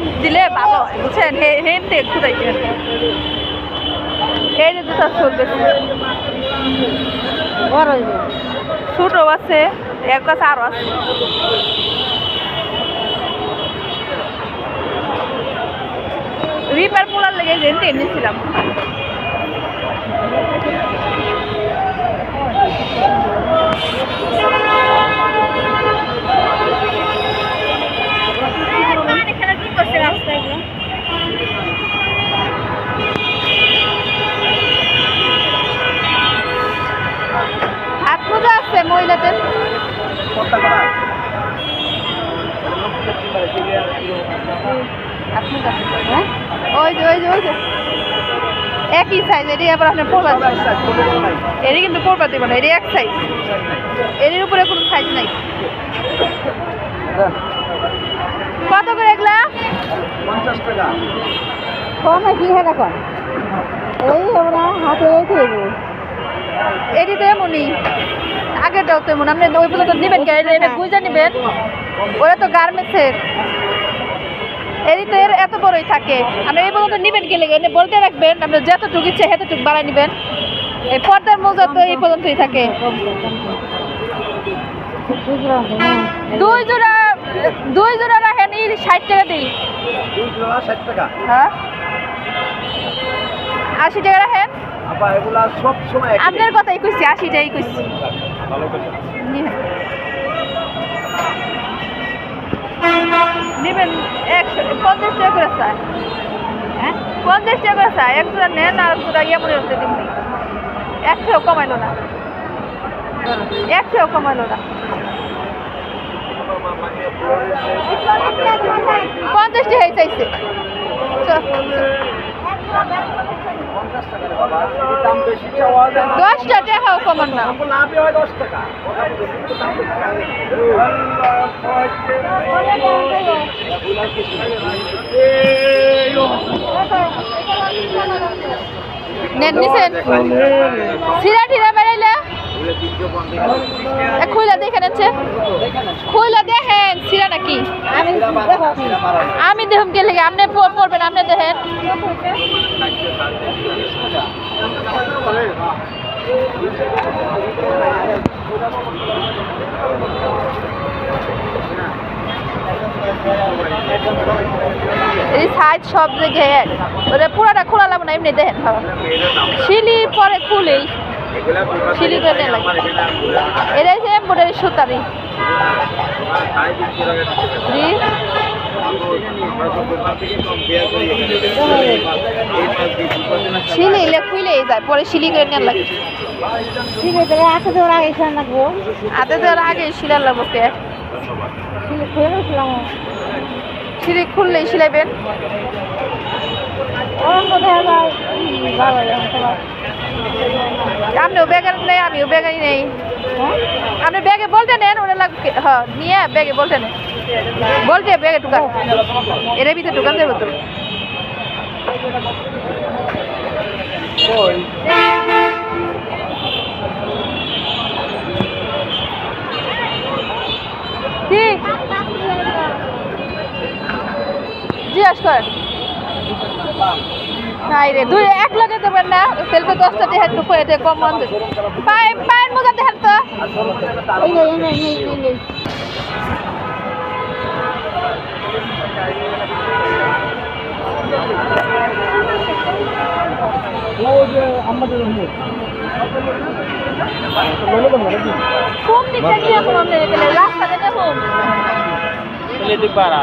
Design দিলে ভালো হয় বুঝছেন হেনতে খুদাইছেন এই যে জুতা চলবে ছোটো আছে এক কাছে আরও আছে রিপার পোলার লেগে যেতে এনেছিলাম হাত মোজা আছে মহিলাদের ওই যে ওই যে ওই যে একই সাইজ এটি আবার আপনার পড়বা এটি কিন্তু পড়বা দেবো না এটি এক সাইজ এটির উপরে কোনো সাইজ নাই কত করে এগুলা 50 টাকা কম কি হ্যাঁ এখন এই হবে না হাতে খেয়ে এটিতে এমনই আগেরটাও তো এমন আপনি ওই পর্যন্ত নেবেন এটা বুঝে নেবেন ওরা তো গার্মেন্টসের এরই তো এর এত বড়ই থাকে আপনি এই পর্যন্ত নেবেন কে লেগে এনে বলতে রাখবেন আপনি যতটুকু ইচ্ছে সেতটুকু বাড়াই নেবেন এই পর্দার মোজা তো এই পর্যন্তই থাকে দুই জোড়া রাখেন এই 60 টাকা দিই 60 টাকা হ্যাঁ 80 টাকা রাখেন আপা এগুলা সব সময় আপনার কথাই কইছি 80 টাকাই কইছি ভালো কথা নেবেন 50 টাকা করে চাই হ্যাঁ 50 টাকা করে চাই এক জোড়া নেন আর জোড়া ইয়ে মনে হচ্ছে দিন একটাও কমাইলো না একটাও কমাইলো না 50 টাকাই চাইছে 10 টাকাও কমান না লাভে হয় 10 টাকা নেন নিছেন সিরা টিরা বেড়াইলে খুইলা দেখেন আছে খুইলা দেখেন সিরা নাকি আমি দেখুন কে লেগে আপনি পড়বেন আপনি দেখেন এই সাইজ সব জায়গায় ওটা পুরোটা খোলা লাগবে না এমনি দেখেন শিলির পরে খুলেই শিলি করে লাগে এটা হচ্ছে এমব্রয়ডারি সুতারি শিলিলে খুলেই যায় পরে শিলি করে নেওয়া লাগে হাতে দেওয়ার আগে শিলা লাগবো হাতে দেওয়ার আগে শিলা লাগবো কে শিলি খুললেই শিলাইবেন আপনিও ব্যাগের নেই আমিও ব্যাগে নেই আপনি ব্যাগে বলতে নেন ওরা লাগবে হ্যাঁ নিয়ে ব্যাগে বলতে নেন বলতে ব্যাগে ঢুকান এর ভিতরে ঢুকান দেবো তো জিজ্ঞাসা করেন নাই রে দুই এক লগে দেবেন না সেলফে 10টা দিয়ে একটু কয়ে কম মন পায়ের মোজা দেখেন তো কোন দিকটা কি এখন আমরা এখানে রাস্তাতে দেখুন দিক পারা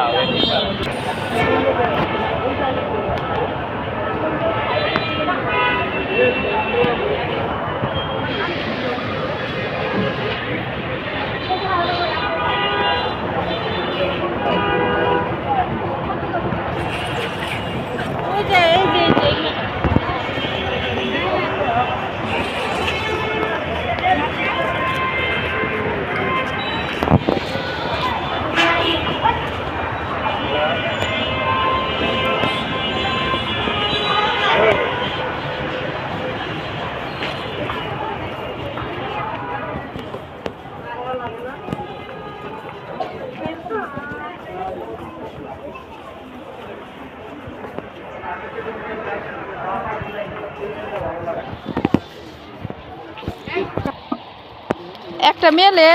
একটা মেলে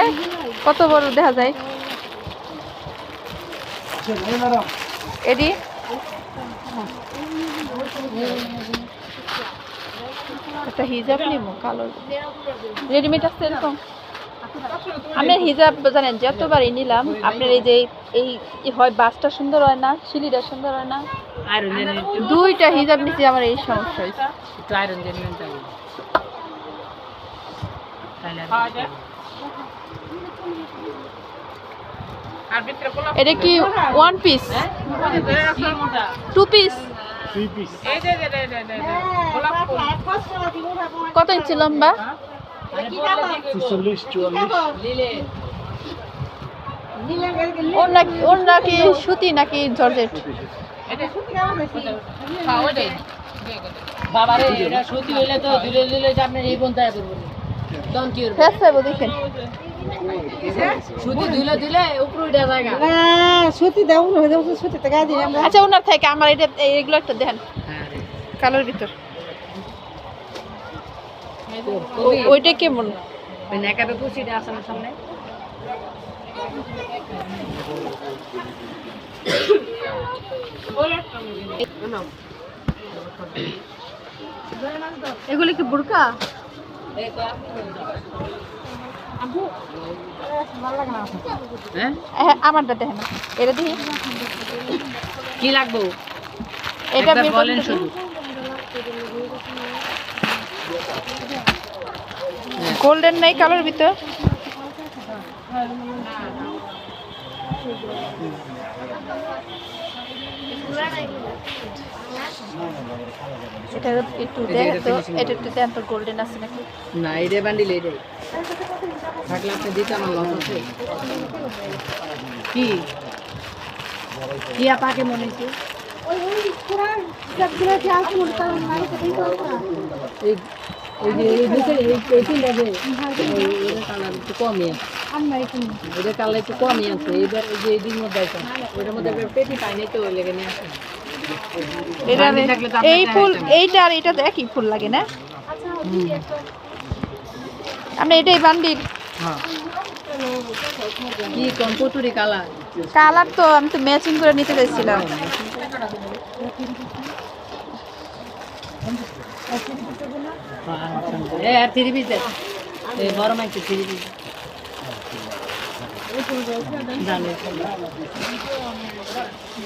কত বড় দেখা যায় এডি একটা হিজাব নিবো কালো রেডিমেড আছে এরকম আমি হিজাব জানেন যতবারই নিলাম আপনার এই যে এই হয় বাসটা সুন্দর হয় না শিলিটা সুন্দর হয় না দুইটা হিজাব নিচে আমার এই সমস্যা হয়েছে এটা কি ওয়ান পিস টু পিস কত ইঞ্চি লম্বা ওর নাকি সুতি নাকি জর্জেট বাবারে এটা সত্যি হইলে তো দিলে দিলে আপনার এই বন্ধ করব দম কি করব ফেস পাবো দেখেন সত্যি দিলে দিলে উপরে উঠে জায়গা না সুতি দাও সুতিতে গায়ে দিই আমরা আচ্ছা ওনার থেকে আমার এটা এগুলো একটা দেখেন কালোর ভিতর ওইটা কেমন ওই নেকাবে কুচিটা আছে না সামনে এগুলো কি বুরকা হ্যাঁ হ্যাঁ আমারটা দেখেন না এটা দেখি কি লাগবে এটা একবার বের বলেন করতে শুধু গোল্ডেন নাই কালোর ভিতর এটা একটু দেখ তো এটা একটু দেন তো গোল্ডেন আছে নাকি না এইটা বান্ডিল এইটাই থাকলে আপনি দিতে আমার লস আছে কি কি আপাকে মনে হচ্ছে ওই পুরান সবগুলো যে আছে মনে করেন মানে তো এই এই এই যে এই ভিতরে এই তিনটা যে এর কালার একটু কমই আছে আমরা এখানে এর কালার একটু কমই আছে এইবার এই যে এই দিন মধ্যে আছে ওটার মধ্যে পেটি পাই নাই তো ওই লেগে নিয়ে আসে এটা বান্ডিল থাকলে তো এই আপনার ফুল দেখাইতাম। এইটা আর এটা তো একই ফুল লাগে না আপনি এটাই বান্ডিল হ্যাঁ কি কম্পুটরি কালার কালার তো আমি তো ম্যাচিং করে নিতে চাইছিলাম এ আর 3 পিস এ বড় মাইকে 3 পিস জানি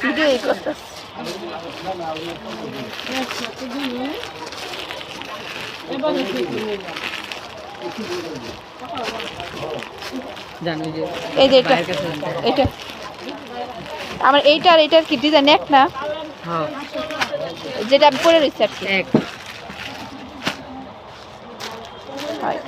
ভিডিও এই করতেছি জানি যে এই যে এটা বাইরের কাছে জানতে হবে। এটা আমার এইটা আর এইটার কি ডিজাইন এক না হ্যাঁ যেটা আমি পরে রয়েছি আর কি এক হয়।